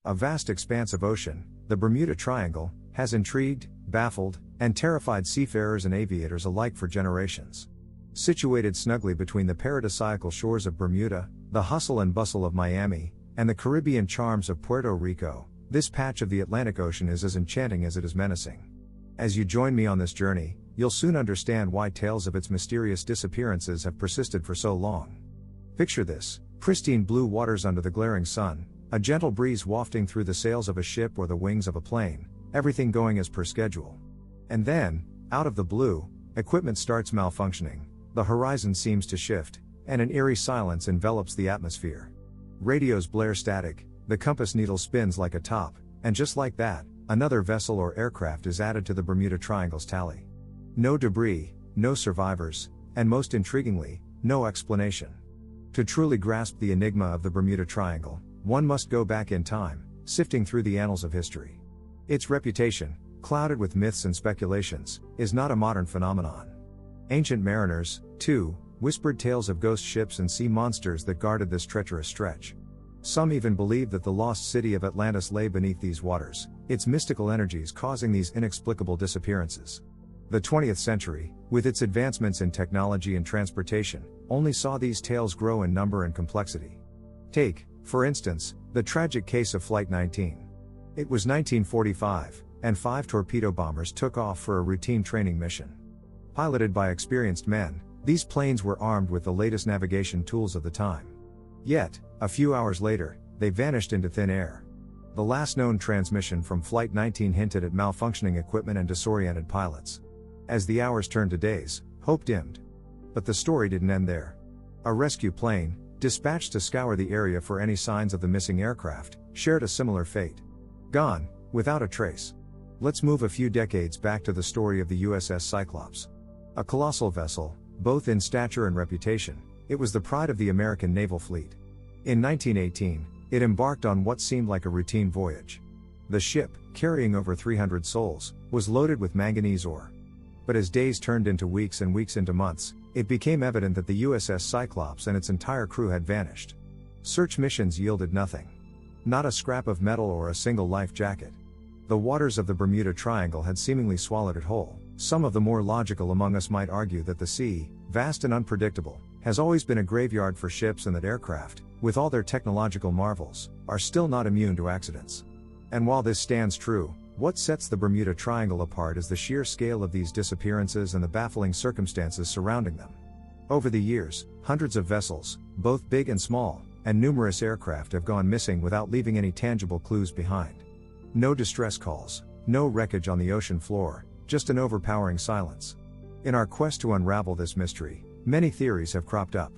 A vast expanse of ocean, the Bermuda Triangle, has intrigued, baffled, and terrified seafarers and aviators alike for generations. Situated snugly between the paradisiacal shores of Bermuda, the hustle and bustle of Miami, and the Caribbean charms of Puerto Rico, this patch of the Atlantic Ocean is as enchanting as it is menacing. As you join me on this journey, you'll soon understand why tales of its mysterious disappearances have persisted for so long. Picture this: pristine blue waters under the glaring sun, a gentle breeze wafting through the sails of a ship or the wings of a plane, everything going as per schedule. And then, out of the blue, equipment starts malfunctioning, the horizon seems to shift, and an eerie silence envelops the atmosphere. Radios blare static, the compass needle spins like a top, and just like that, another vessel or aircraft is added to the Bermuda Triangle's tally. No debris, no survivors, and most intriguingly, no explanation. To truly grasp the enigma of the Bermuda Triangle, one must go back in time, sifting through the annals of history. Its reputation, clouded with myths and speculations, is not a modern phenomenon. Ancient mariners, too, whispered tales of ghost ships and sea monsters that guarded this treacherous stretch. Some even believed that the lost city of Atlantis lay beneath these waters, its mystical energies causing these inexplicable disappearances. The 20th century, with its advancements in technology and transportation, only saw these tales grow in number and complexity. Take, for instance, the tragic case of Flight 19. It was 1945, and 5 torpedo bombers took off for a routine training mission. Piloted by experienced men, these planes were armed with the latest navigation tools of the time. Yet, a few hours later, they vanished into thin air. The last known transmission from Flight 19 hinted at malfunctioning equipment and disoriented pilots. As the hours turned to days, hope dimmed. But the story didn't end there. A rescue plane, dispatched to scour the area for any signs of the missing aircraft, shared a similar fate. Gone, without a trace. Let's move a few decades back to the story of the USS Cyclops. A colossal vessel, both in stature and reputation, it was the pride of the American naval fleet. In 1918, it embarked on what seemed like a routine voyage. The ship, carrying over 300 souls, was loaded with manganese ore. But as days turned into weeks and weeks into months, it became evident that the USS Cyclops and its entire crew had vanished. Search missions yielded nothing. Not a scrap of metal or a single life jacket. The waters of the Bermuda Triangle had seemingly swallowed it whole. Some of the more logical among us might argue that the sea, vast and unpredictable, has always been a graveyard for ships, and that aircraft, with all their technological marvels, are still not immune to accidents. And while this stands true, what sets the Bermuda Triangle apart is the sheer scale of these disappearances and the baffling circumstances surrounding them. Over the years, hundreds of vessels, both big and small, and numerous aircraft have gone missing without leaving any tangible clues behind. No distress calls, no wreckage on the ocean floor, just an overpowering silence. In our quest to unravel this mystery, many theories have cropped up.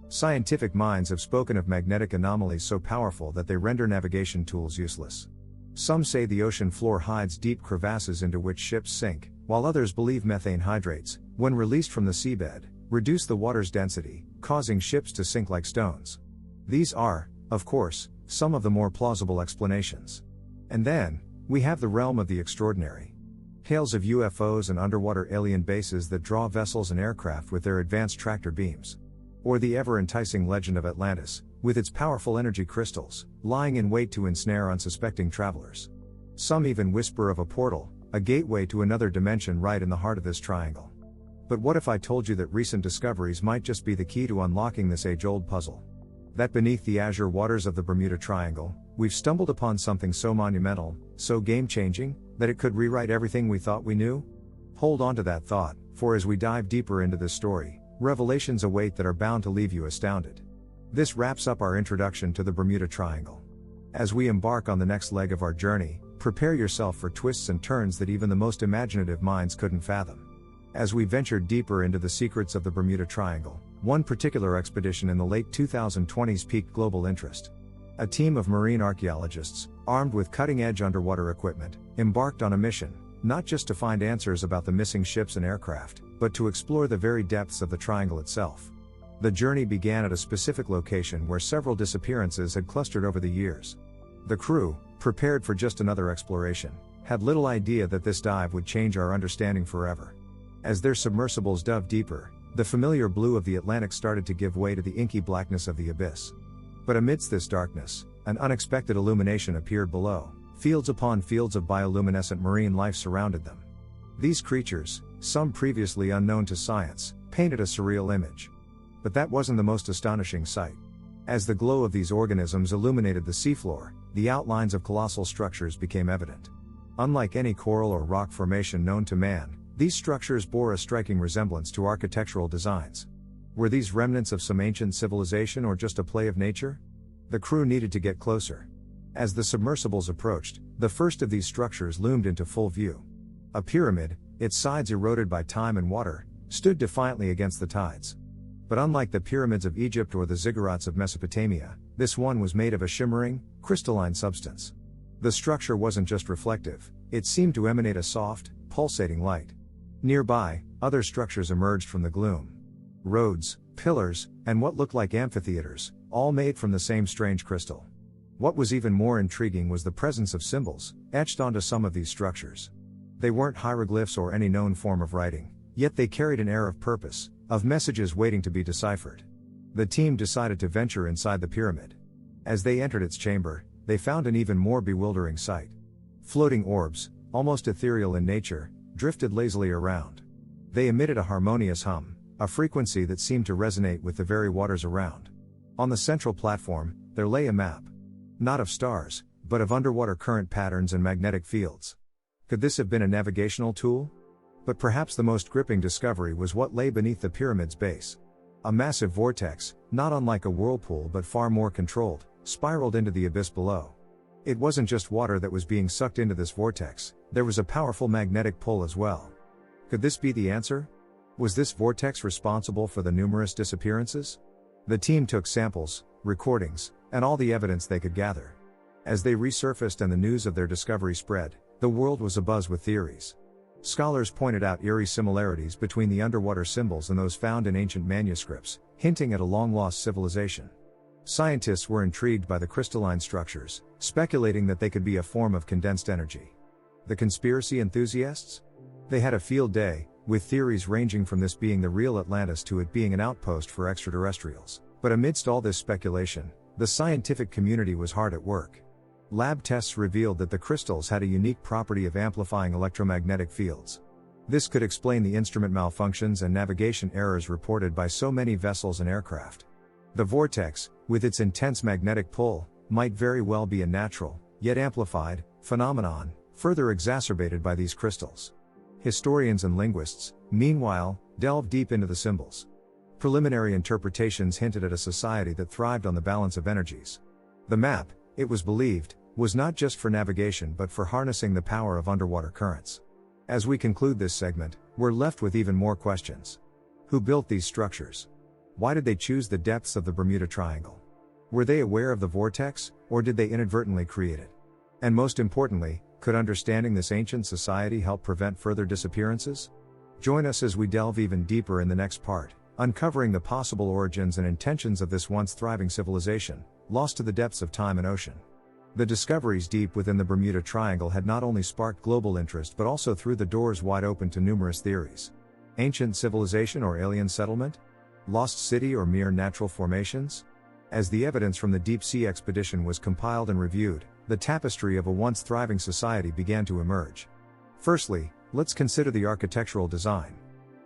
Scientific minds have spoken of magnetic anomalies so powerful that they render navigation tools useless. Some say the ocean floor hides deep crevasses into which ships sink, while others believe methane hydrates, when released from the seabed, reduce the water's density, causing ships to sink like stones. These are, of course, some of the more plausible explanations. And then, we have the realm of the extraordinary. Tales of UFOs and underwater alien bases that draw vessels and aircraft with their advanced tractor beams. Or the ever-enticing legend of Atlantis, with its powerful energy crystals, lying in wait to ensnare unsuspecting travelers. Some even whisper of a portal, a gateway to another dimension right in the heart of this triangle. But what if I told you that recent discoveries might just be the key to unlocking this age-old puzzle? That beneath the azure waters of the Bermuda Triangle, we've stumbled upon something so monumental, so game-changing, that it could rewrite everything we thought we knew? Hold on to that thought, for as we dive deeper into this story, revelations await that are bound to leave you astounded. This wraps up our introduction to the Bermuda Triangle. As we embark on the next leg of our journey, prepare yourself for twists and turns that even the most imaginative minds couldn't fathom. As we venture deeper into the secrets of the Bermuda Triangle, one particular expedition in the late 2020s piqued global interest. A team of marine archaeologists, armed with cutting-edge underwater equipment, embarked on a mission, not just to find answers about the missing ships and aircraft, but to explore the very depths of the triangle itself. The journey began at a specific location where several disappearances had clustered over the years. The crew, prepared for just another exploration, had little idea that this dive would change our understanding forever. As their submersibles dove deeper, the familiar blue of the Atlantic started to give way to the inky blackness of the abyss. But amidst this darkness, An unexpected illumination appeared below. Fields upon fields of bioluminescent marine life surrounded them. These creatures, some previously unknown to science, painted a surreal image. But that wasn't the most astonishing sight. As the glow of these organisms illuminated the seafloor, the outlines of colossal structures became evident. Unlike any coral or rock formation known to man, these structures bore a striking resemblance to architectural designs. Were these remnants of some ancient civilization or just a play of nature? The crew needed to get closer. As the submersibles approached, the first of these structures loomed into full view. A pyramid, its sides eroded by time and water, stood defiantly against the tides. But unlike the pyramids of Egypt or the ziggurats of Mesopotamia, this one was made of a shimmering, crystalline substance. The structure wasn't just reflective, it seemed to emanate a soft, pulsating light. Nearby, other structures emerged from the gloom. Roads, pillars, and what looked like amphitheaters, all made from the same strange crystal. What was even more intriguing was the presence of symbols, etched onto some of these structures. They weren't hieroglyphs or any known form of writing, yet they carried an air of purpose, of messages waiting to be deciphered. The team decided to venture inside the pyramid. As they entered its chamber, they found an even more bewildering sight. Floating orbs, almost ethereal in nature, drifted lazily around. They emitted a harmonious hum, a frequency that seemed to resonate with the very waters around. On the central platform, there lay a map. Not of stars, but of underwater current patterns and magnetic fields. Could this have been a navigational tool? But perhaps the most gripping discovery was what lay beneath the pyramid's base. A massive vortex, not unlike a whirlpool but far more controlled, spiraled into the abyss below. It wasn't just water that was being sucked into this vortex, there was a powerful magnetic pull as well. Could this be the answer? Was this vortex responsible for the numerous disappearances? The team took samples, recordings, and all the evidence they could gather. As they resurfaced and the news of their discovery spread, the world was abuzz with theories. Scholars pointed out eerie similarities between the underwater symbols and those found in ancient manuscripts, hinting at a long-lost civilization. Scientists were intrigued by the crystalline structures, speculating that they could be a form of condensed energy. The conspiracy enthusiasts? They had a field day, with theories ranging from this being the real Atlantis to it being an outpost for extraterrestrials. But amidst all this speculation, the scientific community was hard at work. Lab tests revealed that the crystals had a unique property of amplifying electromagnetic fields. This could explain the instrument malfunctions and navigation errors reported by so many vessels and aircraft. The vortex, with its intense magnetic pull, might very well be a natural, yet amplified, phenomenon, further exacerbated by these crystals. Historians and linguists, meanwhile, delved deep into the symbols. Preliminary interpretations hinted at a society that thrived on the balance of energies. The map, it was believed, was not just for navigation but for harnessing the power of underwater currents. As we conclude this segment, we're left with even more questions. Who built these structures? Why did they choose the depths of the Bermuda Triangle? Were they aware of the vortex, or did they inadvertently create it? And most importantly, could understanding this ancient society help prevent further disappearances? Join us as we delve even deeper in the next part, uncovering the possible origins and intentions of this once thriving civilization, lost to the depths of time and ocean. The discoveries deep within the Bermuda Triangle had not only sparked global interest but also threw the doors wide open to numerous theories. Ancient civilization or alien settlement? Lost city or mere natural formations? As the evidence from the deep-sea expedition was compiled and reviewed, the tapestry of a once thriving society began to emerge. Firstly, let's consider the architectural design.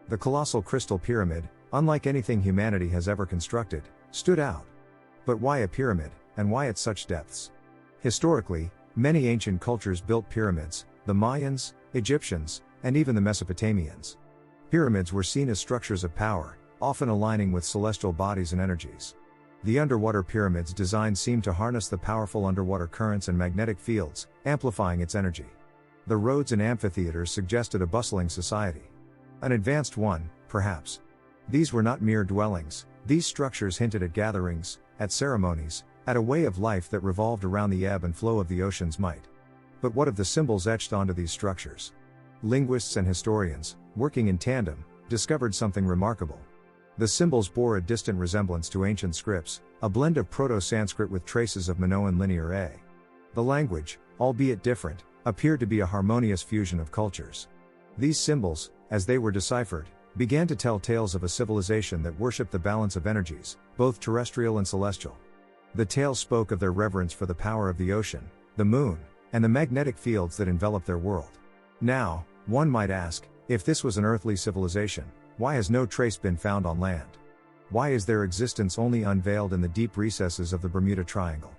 The colossal crystal pyramid, unlike anything humanity has ever constructed, stood out. But why a pyramid, and why at such depths? Historically, many ancient cultures built pyramids, the Mayans, Egyptians, and even the Mesopotamians. Pyramids were seen as structures of power, often aligning with celestial bodies and energies. The underwater pyramid's design seemed to harness the powerful underwater currents and magnetic fields, amplifying its energy. The roads and amphitheaters suggested a bustling society. An advanced one, perhaps. These were not mere dwellings, these structures hinted at gatherings, at ceremonies, at a way of life that revolved around the ebb and flow of the ocean's might. But what of the symbols etched onto these structures? Linguists and historians, working in tandem, discovered something remarkable. The symbols bore a distant resemblance to ancient scripts, a blend of Proto-Sanskrit with traces of Minoan Linear A. The language, albeit different, appeared to be a harmonious fusion of cultures. These symbols, as they were deciphered, began to tell tales of a civilization that worshipped the balance of energies, both terrestrial and celestial. The tales spoke of their reverence for the power of the ocean, the moon, and the magnetic fields that envelop their world. Now, one might ask, if this was an earthly civilization, why has no trace been found on land? Why is their existence only unveiled in the deep recesses of the Bermuda Triangle?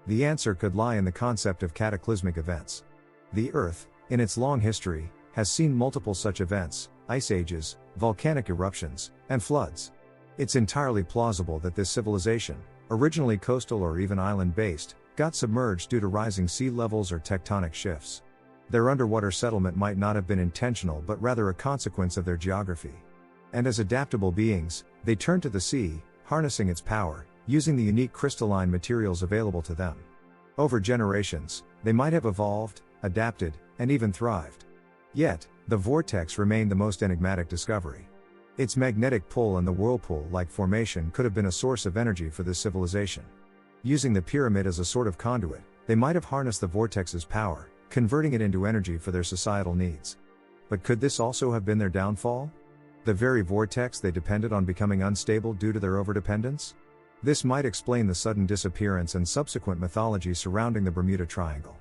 The answer could lie in the concept of cataclysmic events. The Earth, in its long history, has seen multiple such events: ice ages, volcanic eruptions, and floods. It's entirely plausible that this civilization, originally coastal or even island-based, got submerged due to rising sea levels or tectonic shifts. Their underwater settlement might not have been intentional but rather a consequence of their geography. And as adaptable beings, they turned to the sea, harnessing its power, using the unique crystalline materials available to them. Over generations, they might have evolved, adapted, and even thrived. Yet, the vortex remained the most enigmatic discovery. Its magnetic pull and the whirlpool-like formation could have been a source of energy for this civilization. Using the pyramid as a sort of conduit, they might have harnessed the vortex's power, converting it into energy for their societal needs. But could this also have been their downfall? The very vortex they depended on becoming unstable due to their overdependence? This might explain the sudden disappearance and subsequent mythology surrounding the Bermuda Triangle.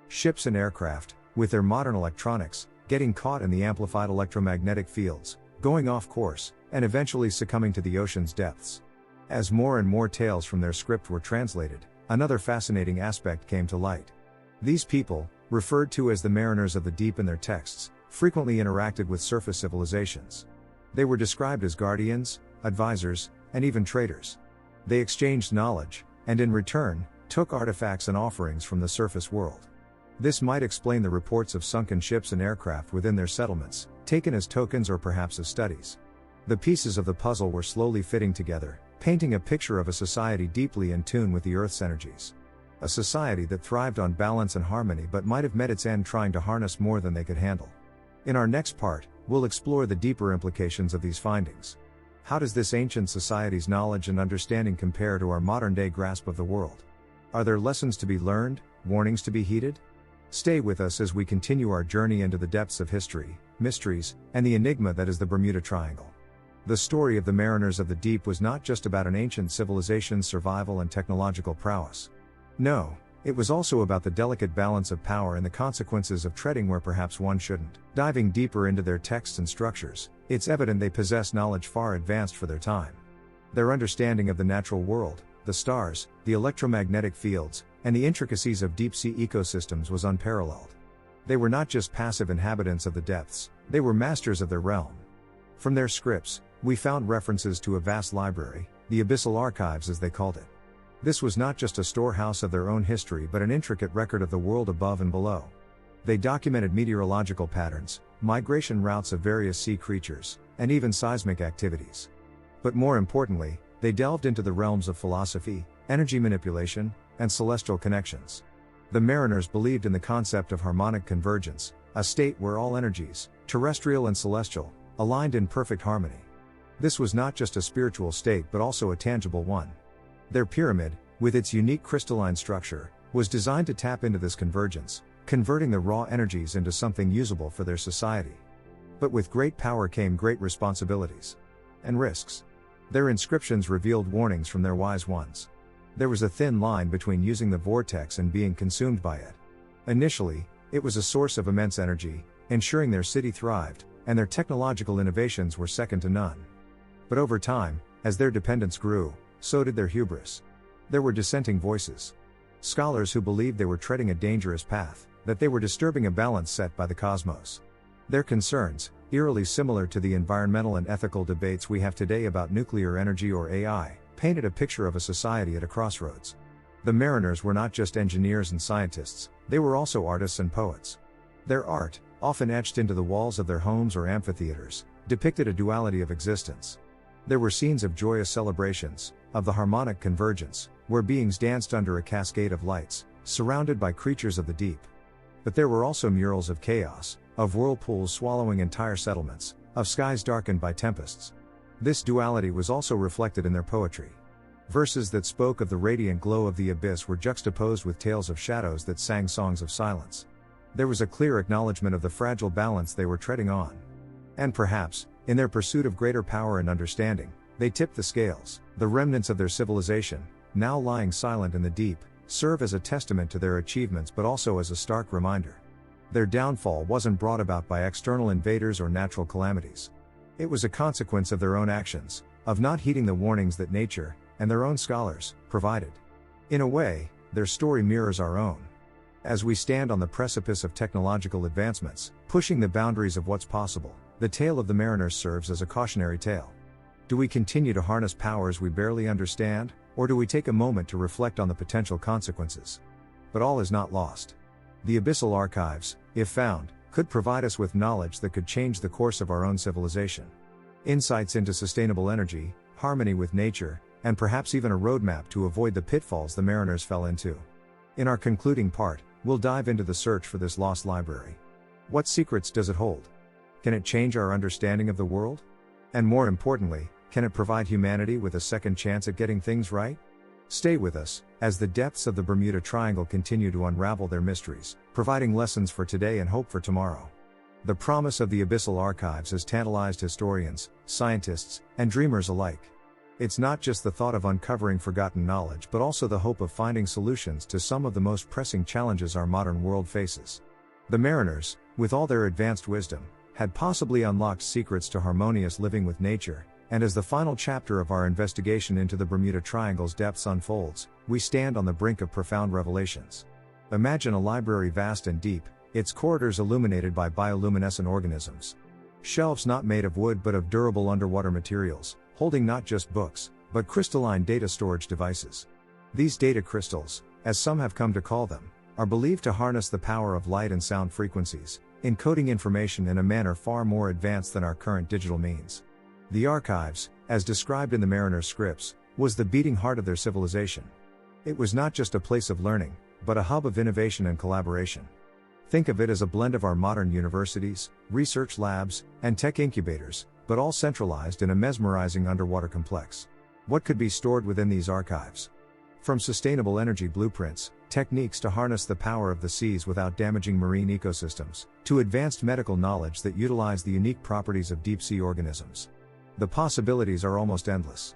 Ships and aircraft, with their modern electronics, getting caught in the amplified electromagnetic fields, going off course, and eventually succumbing to the ocean's depths. As more and more tales from their script were translated, another fascinating aspect came to light. These people, referred to as the mariners of the deep in their texts, frequently interacted with surface civilizations. They were described as guardians, advisors, and even traders. They exchanged knowledge, and in return, took artifacts and offerings from the surface world. This might explain the reports of sunken ships and aircraft within their settlements, taken as tokens or perhaps as studies. The pieces of the puzzle were slowly fitting together, painting a picture of a society deeply in tune with the Earth's energies. A society that thrived on balance and harmony but might have met its end trying to harness more than they could handle. In our next part, we'll explore the deeper implications of these findings. How does this ancient society's knowledge and understanding compare to our modern-day grasp of the world? Are there lessons to be learned, warnings to be heeded? Stay with us as we continue our journey into the depths of history, mysteries, and the enigma that is the Bermuda Triangle. The story of the mariners of the deep was not just about an ancient civilization's survival and technological prowess. No, it was also about the delicate balance of power and the consequences of treading where perhaps one shouldn't. Diving deeper into their texts and structures, it's evident they possess knowledge far advanced for their time. Their understanding of the natural world, the stars, the electromagnetic fields, and the intricacies of deep-sea ecosystems was unparalleled. They were not just passive inhabitants of the depths, they were masters of their realm. From their scripts, we found references to a vast library, the abyssal archives as they called it. This was not just a storehouse of their own history but an intricate record of the world above and below. They documented meteorological patterns, migration routes of various sea creatures, and even seismic activities. But more importantly, they delved into the realms of philosophy, energy manipulation, and celestial connections. The mariners believed in the concept of harmonic convergence, a state where all energies, terrestrial and celestial, aligned in perfect harmony. This was not just a spiritual state but also a tangible one. Their pyramid, with its unique crystalline structure, was designed to tap into this convergence, converting the raw energies into something usable for their society. But with great power came great responsibilities. And risks. Their inscriptions revealed warnings from their wise ones. There was a thin line between using the vortex and being consumed by it. Initially, it was a source of immense energy, ensuring their city thrived, and their technological innovations were second to none. But over time, as their dependence grew, so did their hubris. There were dissenting voices. Scholars who believed they were treading a dangerous path, that they were disturbing a balance set by the cosmos. Their concerns, eerily similar to the environmental and ethical debates we have today about nuclear energy or AI, painted a picture of a society at a crossroads. The mariners were not just engineers and scientists, they were also artists and poets. Their art, often etched into the walls of their homes or amphitheaters, depicted a duality of existence. There were scenes of joyous celebrations, of the harmonic convergence, where beings danced under a cascade of lights, surrounded by creatures of the deep. But there were also murals of chaos, of whirlpools swallowing entire settlements, of skies darkened by tempests. This duality was also reflected in their poetry. Verses that spoke of the radiant glow of the abyss were juxtaposed with tales of shadows that sang songs of silence. There was a clear acknowledgement of the fragile balance they were treading on. And perhaps, in their pursuit of greater power and understanding, they tipped the scales. The remnants of their civilization, now lying silent in the deep, serve as a testament to their achievements but also as a stark reminder. Their downfall wasn't brought about by external invaders or natural calamities. It was a consequence of their own actions, of not heeding the warnings that nature, and their own scholars, provided. In a way, their story mirrors our own. As we stand on the precipice of technological advancements, pushing the boundaries of what's possible, the tale of the mariners serves as a cautionary tale. Do we continue to harness powers we barely understand, or do we take a moment to reflect on the potential consequences? But all is not lost. The abyssal archives, if found, could provide us with knowledge that could change the course of our own civilization. Insights into sustainable energy, harmony with nature, and perhaps even a roadmap to avoid the pitfalls the mariners fell into. In our concluding part, we'll dive into the search for this lost library. What secrets does it hold? Can it change our understanding of the world? And more importantly, can it provide humanity with a second chance at getting things right? Stay with us, as the depths of the Bermuda Triangle continue to unravel their mysteries, providing lessons for today and hope for tomorrow. The promise of the abyssal archives has tantalized historians, scientists, and dreamers alike. It's not just the thought of uncovering forgotten knowledge but also the hope of finding solutions to some of the most pressing challenges our modern world faces. The mariners, with all their advanced wisdom, had possibly unlocked secrets to harmonious living with nature, and as the final chapter of our investigation into the Bermuda Triangle's depths unfolds, we stand on the brink of profound revelations. Imagine a library vast and deep, its corridors illuminated by bioluminescent organisms. Shelves not made of wood but of durable underwater materials, holding not just books, but crystalline data storage devices. These data crystals, as some have come to call them, are believed to harness the power of light and sound frequencies, encoding information in a manner far more advanced than our current digital means. The archives, as described in the mariners' scripts, was the beating heart of their civilization. It was not just a place of learning, but a hub of innovation and collaboration. Think of it as a blend of our modern universities, research labs, and tech incubators, but all centralized in a mesmerizing underwater complex. What could be stored within these archives? From sustainable energy blueprints, techniques to harness the power of the seas without damaging marine ecosystems, to advanced medical knowledge that utilize the unique properties of deep-sea organisms. The possibilities are almost endless.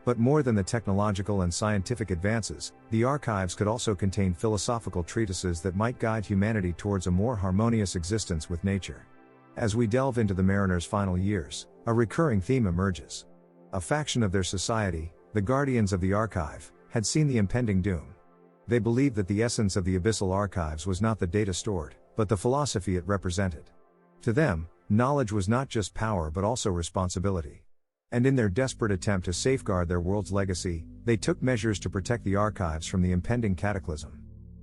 But more than the technological and scientific advances, the archives could also contain philosophical treatises that might guide humanity towards a more harmonious existence with nature. As we delve into the mariners' final years, a recurring theme emerges. A faction of their society, the guardians of the archive, had seen the impending doom. They believed that the essence of the abyssal archives was not the data stored, but the philosophy it represented. To them, knowledge was not just power but also responsibility. And in their desperate attempt to safeguard their world's legacy, they took measures to protect the archives from the impending cataclysm.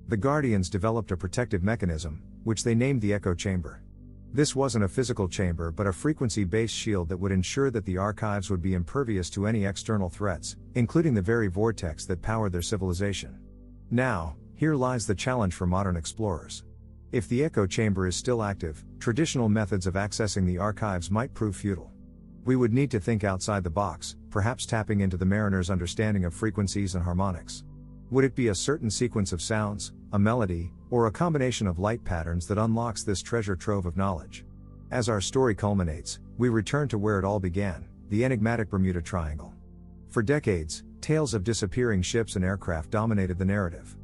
The Guardians developed a protective mechanism, which they named the echo chamber. This wasn't a physical chamber but a frequency-based shield that would ensure that the archives would be impervious to any external threats, including the very vortex that powered their civilization. Now, here lies the challenge for modern explorers. If the echo chamber is still active, traditional methods of accessing the archives might prove futile. We would need to think outside the box, perhaps tapping into the mariners' understanding of frequencies and harmonics. Would it be a certain sequence of sounds, a melody, or a combination of light patterns that unlocks this treasure trove of knowledge? As our story culminates, we return to where it all began, the enigmatic Bermuda Triangle. For decades, tales of disappearing ships and aircraft dominated the narrative.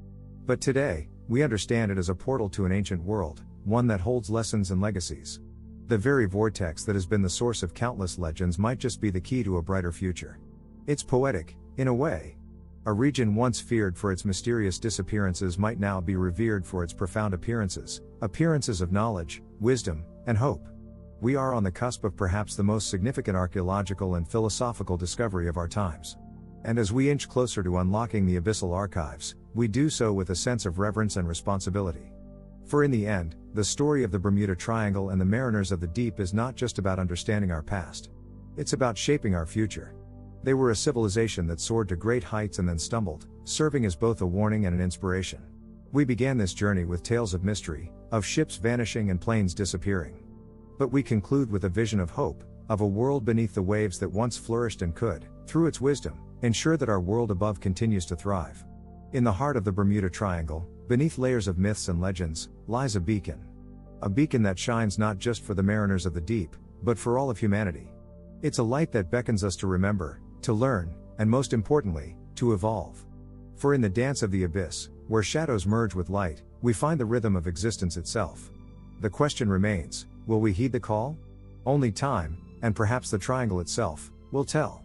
But today, we understand it as a portal to an ancient world, one that holds lessons and legacies. The very vortex that has been the source of countless legends might just be the key to a brighter future. It's poetic, in a way. A region once feared for its mysterious disappearances might now be revered for its profound appearances of knowledge, wisdom, and hope. We are on the cusp of perhaps the most significant archaeological and philosophical discovery of our times. And as we inch closer to unlocking the abyssal archives, we do so with a sense of reverence and responsibility. For in the end, the story of the Bermuda Triangle and the mariners of the deep is not just about understanding our past. It's about shaping our future. They were a civilization that soared to great heights and then stumbled, serving as both a warning and an inspiration. We began this journey with tales of mystery, of ships vanishing and planes disappearing. But we conclude with a vision of hope, of a world beneath the waves that once flourished and could, through its wisdom, ensure that our world above continues to thrive. In the heart of the Bermuda Triangle, beneath layers of myths and legends, lies a beacon. A beacon that shines not just for the mariners of the deep, but for all of humanity. It's a light that beckons us to remember, to learn, and most importantly, to evolve. For in the dance of the abyss, where shadows merge with light, we find the rhythm of existence itself. The question remains, will we heed the call? Only time, and perhaps the triangle itself, will tell.